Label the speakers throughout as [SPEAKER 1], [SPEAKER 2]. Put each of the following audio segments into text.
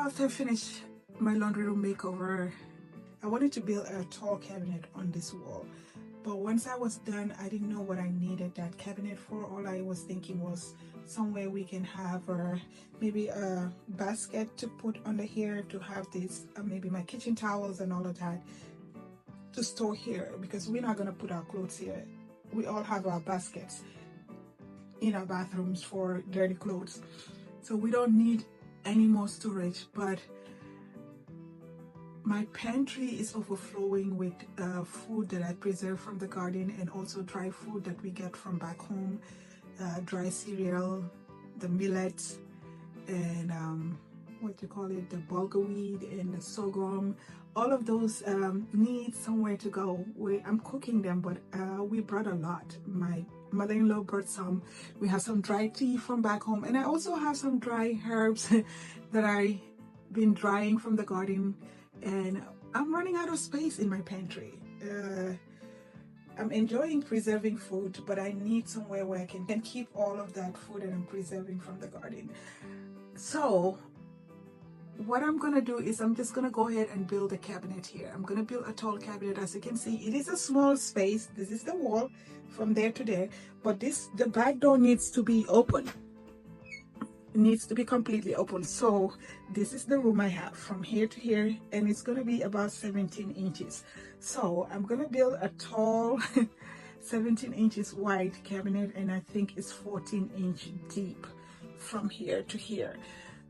[SPEAKER 1] after I finished my laundry room makeover, I wanted to build a tall cabinet on this wall. But once I was done, I didn't know what I needed that cabinet for. All I was thinking was somewhere we can have maybe a basket to put under here to have this, maybe my kitchen towels and all of that to store here, because we're not going to put our clothes here. We all have our baskets in our bathrooms for dirty clothes. So we don't need any more storage, but my pantry is overflowing with food that I preserve from the garden, and also dry food that we get from back home, dry cereal, the millets, and what you call it, the bulgur wheat and the sorghum. All of those need somewhere to go. I'm cooking them, but we brought a lot. My mother-in-law brought some. We have some dry tea from back home, and I also have some dry herbs that I've been drying from the garden. And I'm running out of space in my pantry. I'm enjoying preserving food, but I need somewhere where I can keep all of that food that I'm preserving from the garden. So what I'm gonna do is I'm just gonna go ahead and build a cabinet here. I'm gonna build a tall cabinet. As you can see, it is a small space. This is the wall from there to there, but the back door needs to be open. It needs to be completely open. So this is the room I have from here to here, and it's gonna be about 17 inches. So I'm gonna build a tall 17 inches wide cabinet, and I think it's 14-inch deep from here to here.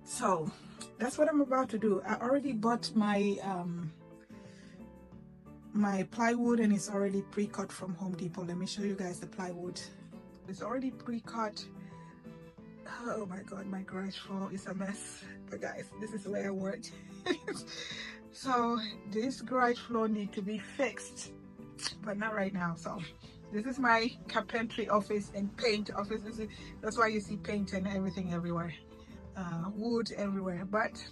[SPEAKER 1] So that's what I'm about to do. I already bought my my plywood, and it's already pre-cut from Home Depot. Let me show you guys the plywood. It's already pre-cut. Oh my god, my garage floor is a mess, but guys, this is where I work. So this garage floor needs to be fixed, but not right now. So this is my carpentry office and paint office. That's why you see paint and everything everywhere, wood everywhere, but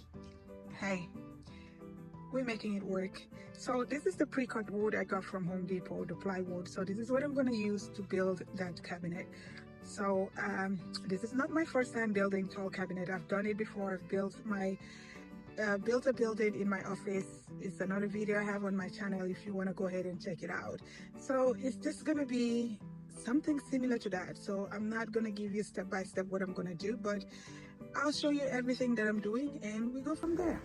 [SPEAKER 1] hey, we're making it work. So this is the pre-cut wood I got from Home Depot, the plywood. So this is what I'm going to use to build that cabinet. So this is not my first time building tall cabinet. I've done it before. I've built a building in my office. It's another video I have on my channel if you want to go ahead and check it out. So it's just going to be something similar to that. So I'm not going to give you step by step what I'm going to do, but I'll show you everything that I'm doing, and we go from there.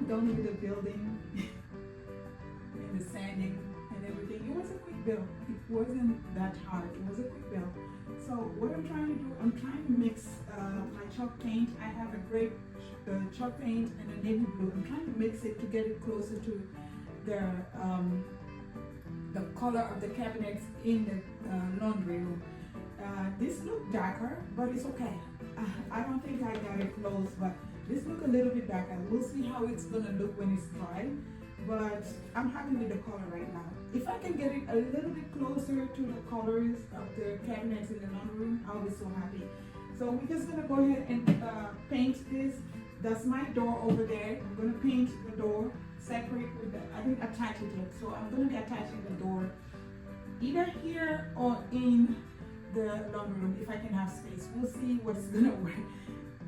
[SPEAKER 1] I'm done with the building and the sanding and everything. It was a quick build. It wasn't that hard. It was a quick build. So what I'm trying to do, I'm trying to mix my chalk paint. I have a gray chalk paint and a navy blue. I'm trying to mix it to get it closer to the color of the cabinets in the laundry room. This look darker, but it's okay. I don't think I got it close, but this look a little bit darker. We'll see how it's gonna look when it's dry, but I'm happy with the color right now. If I can get it a little bit closer to the colors of the cabinets in the laundry room, I'll be so happy. So we're just gonna go ahead and paint this. That's my door over there. I'm gonna paint the door separate with the, I didn't attach it yet, so I'm gonna be attaching the door either here or in the laundry room if I can have space. We'll see what's gonna work,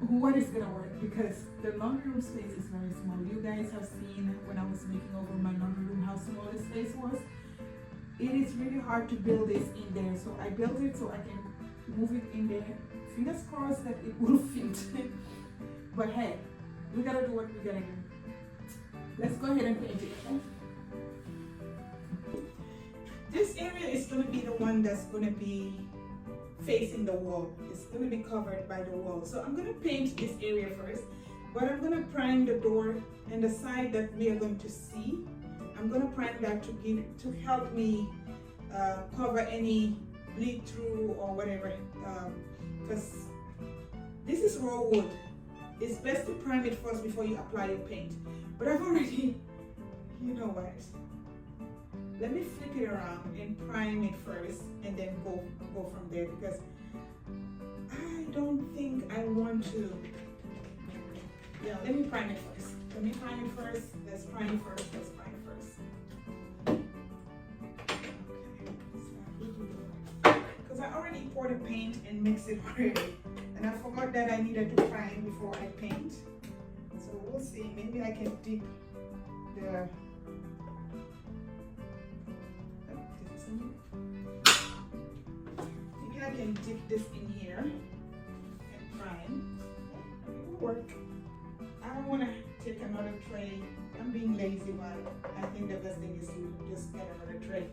[SPEAKER 1] what is gonna work, because the laundry room space is very small. You guys have seen when I was making over my laundry room how small the space was. It is really hard to build this in there, so I built it so I can move it in there. Fingers crossed that it will fit. But hey, we gotta do what we gotta do. Let's go ahead and paint it, okay? This area is gonna be the one that's gonna be facing the wall. It's going to be covered by the wall. So I'm going to paint this area first, but I'm going to prime the door and the side that we are going to see. I'm going to prime that to help me cover any bleed through or whatever, because this is raw wood. It's best to prime it first before you apply your paint. But I've already, you know what? Let me flip it around and prime it first and then go from there, because I don't think I want to. Yeah, let me prime it first. Let me prime it first. Let's prime first. Let's prime first. Okay. Because I already poured the paint and mixed it already. And I forgot that I needed to prime before I paint. So we'll see. Maybe I can dip the maybe I can dip this in here and prime. It will work. I don't want to take another tray. I'm being lazy, but I think the best thing is to just get another tray.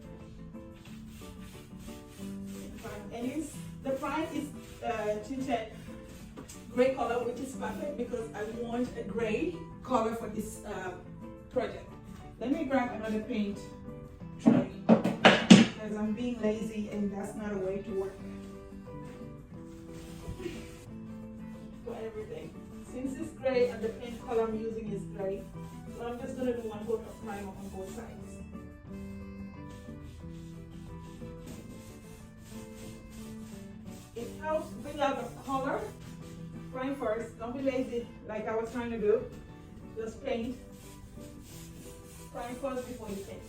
[SPEAKER 1] And the prime is tinted gray color, which is perfect because I want a gray color for this project. Let me grab another paint tray, because I'm being lazy and that's not a way to work for everything. Since it's gray and the paint color I'm using is gray, so I'm just going to do one coat of primer on both sides. It helps bring out the color. Prime first, don't be lazy like I was trying to do. Just paint. Prime first before you paint.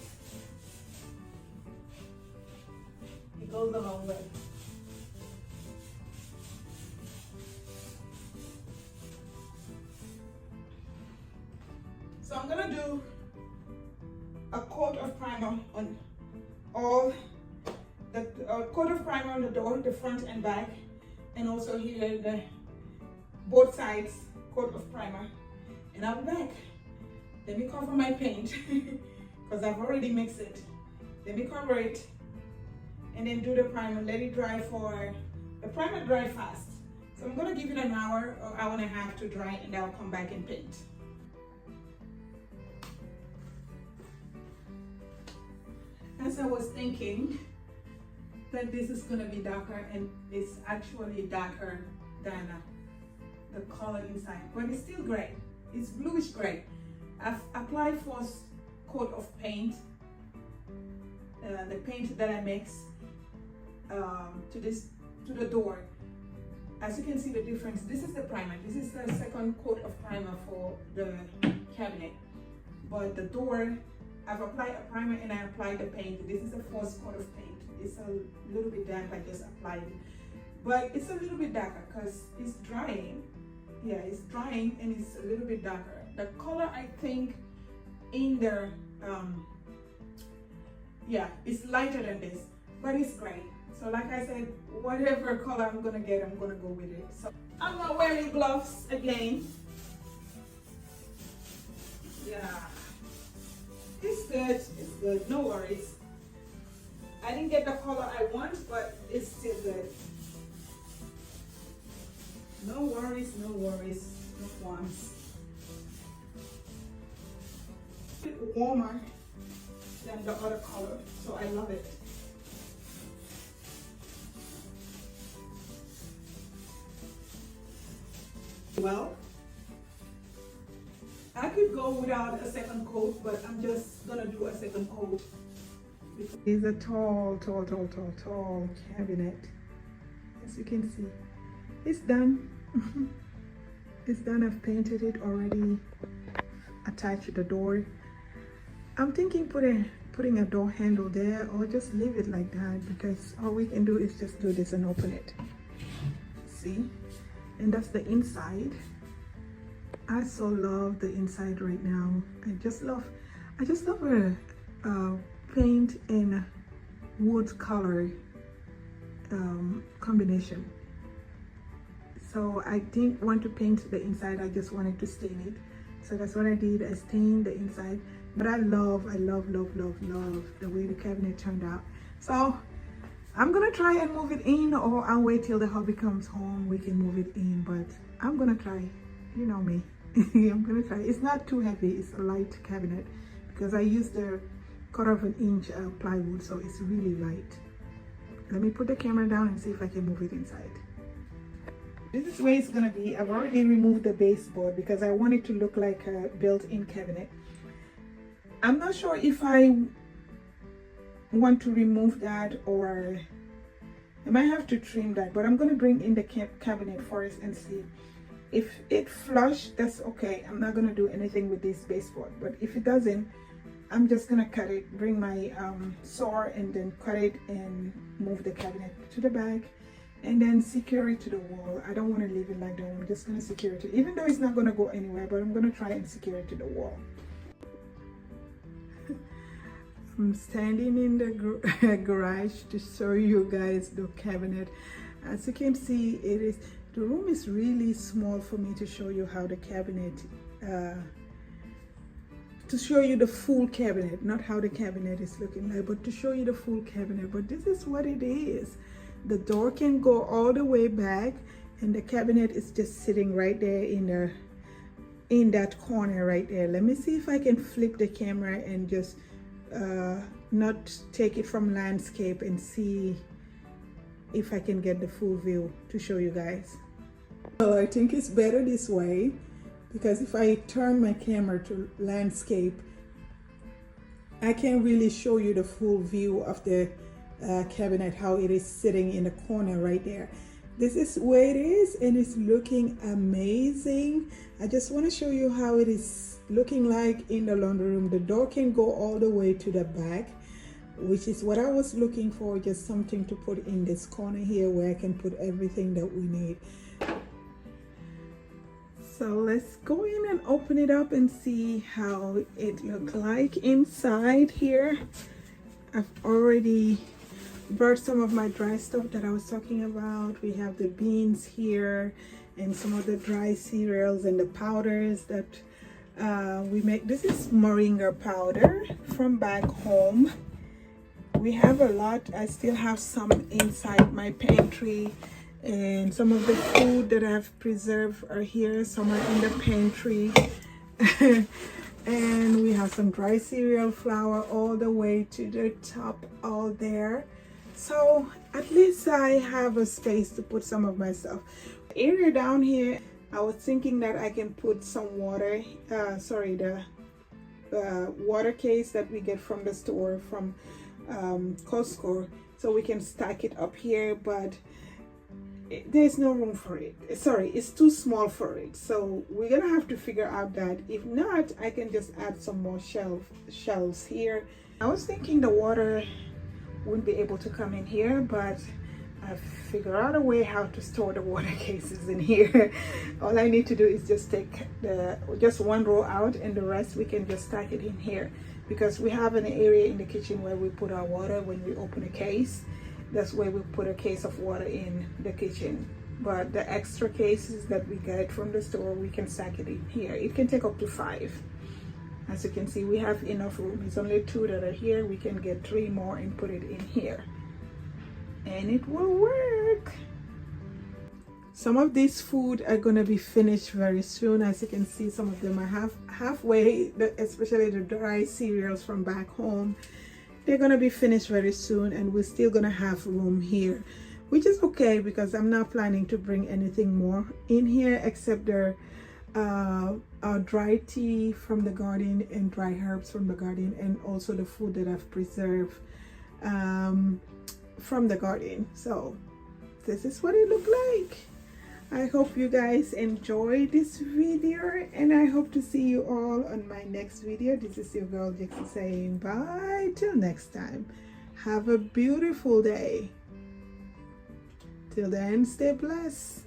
[SPEAKER 1] It goes a long way. So I'm gonna do a coat of primer on all the coat of primer on the door, the front and back, and also here the both sides coat of primer, and I'll be back. Let me cover my paint because I've already mixed it. Let me cover it and then do the primer. Let it dry for the primer dry fast. So I'm gonna give it an hour or hour and a half to dry, and I'll come back and paint. As I was thinking that this is gonna be darker, and it's actually darker than the color inside, but it's still gray. It's bluish gray. I've applied first coat of paint, the paint that I mix to the door. As you can see the difference, this is the primer. This is the second coat of primer for the cabinet. But the door, I've applied a primer and I applied the paint. This is the first coat of paint. It's a little bit damp, I just applied it. But it's a little bit darker because it's drying. Yeah, it's drying and it's a little bit darker. The color, I think, in there, yeah, it's lighter than this, but it's gray. So like I said, whatever color I'm gonna get, I'm gonna go with it. So I'm not wearing gloves again. Yeah, it's good. It's good. No worries. I didn't get the color I want, but it's still good. No worries, no worries, no qualms. A bit warmer than the other color, so I love it. Well, I could go without a second coat, but I'm just gonna do a second coat. It's a tall cabinet. As you can see, it's done. It's done. I've painted it already, attached the door. I'm thinking putting a door handle there, or just leave it like that, because all we can do is just do this and open it. See? And that's the inside. I so love the inside right now. I just love a paint and wood color combination. So I didn't want to paint the inside, I just wanted to stain it. So that's what I did. I stained the inside. But I love the way the cabinet turned out. So I'm gonna try and move it in, or I'll wait till the hubby comes home, we can move it in. But I'm gonna try, you know me. I'm gonna try. It's not too heavy, it's a light cabinet, because I used the 1/4 inch plywood, so it's really light. Let me put the camera down and see if I can move it inside. This is where it's gonna be. I've already removed the baseboard because I want it to look like a built-in cabinet. I'm not sure if I want to remove that, or I might have to trim that, but I'm going to bring in the cabinet first and see. If it flush, that's okay. I'm not going to do anything with this baseboard, but if it doesn't, I'm just going to cut it, bring my saw and then cut it and move the cabinet to the back and then secure it to the wall. I don't want to leave it like that. I'm just going to secure it, even though it's not going to go anywhere, but I'm going to try and secure it to the wall. I'm standing in the garage to show you guys the cabinet. As you can see, the room is really small for me to show you how the cabinet, to show you the full cabinet, not how the cabinet is looking like, but to show you the full cabinet. But this is what it is. The door can go all the way back, and the cabinet is just sitting right there in that corner right there. Let me see if I can flip the camera and just not take it from landscape and see if I can get the full view to show you guys. Well, I think it's better this way, because if I turn my camera to landscape, I can really show you the full view of the cabinet, how it is sitting in the corner right there. This is where it is, and it's looking amazing. I just want to show you how it is looking like in the laundry room. The door can go all the way to the back, which is what I was looking for, just something to put in this corner here where I can put everything that we need. So let's go in and open it up and see how it looks like inside here. I've already brought some of my dry stuff that I was talking about. We have the beans here and some of the dry cereals and the powders that we make. This is moringa powder from back home. We have a lot. I still have some inside my pantry, and some of the food that I've preserved are here. Some are in the pantry. And we have some dry cereal flour all the way to the top, all there. So at least I have a space to put some of my stuff. The area down here, I was thinking that I can put some water, the water case that we get from the store, from Costco, so we can stack it up here, but there's no room for it. Sorry, it's too small for it. So we're gonna have to figure out that. If not, I can just add some more shelves here. I was thinking the water wouldn't be able to come in here, but I figured out a way how to store the water cases in here. All I need to do is just take just one row out, and the rest we can just stack it in here, because we have an area in the kitchen where we put our water when we open a case. That's where we put a case of water in the kitchen. But the extra cases that we get from the store, we can stack it in here. It can take up to 5. As you can see, we have enough room. It's only 2 that are here. We can get 3 more and put it in here, and it will work. Some of these food are going to be finished very soon. As you can see, some of them are halfway, especially the dry cereals from back home. They're going to be finished very soon, and we're still going to have room here, which is okay because I'm not planning to bring anything more in here except their dry tea from the garden and dry herbs from the garden, and also the food that I've preserved from the garden. So this is what it looked like. I hope you guys enjoyed this video, and I hope to see you all on my next video. This is your girl Gikzy saying bye till next time. Have a beautiful day. Till then, stay blessed.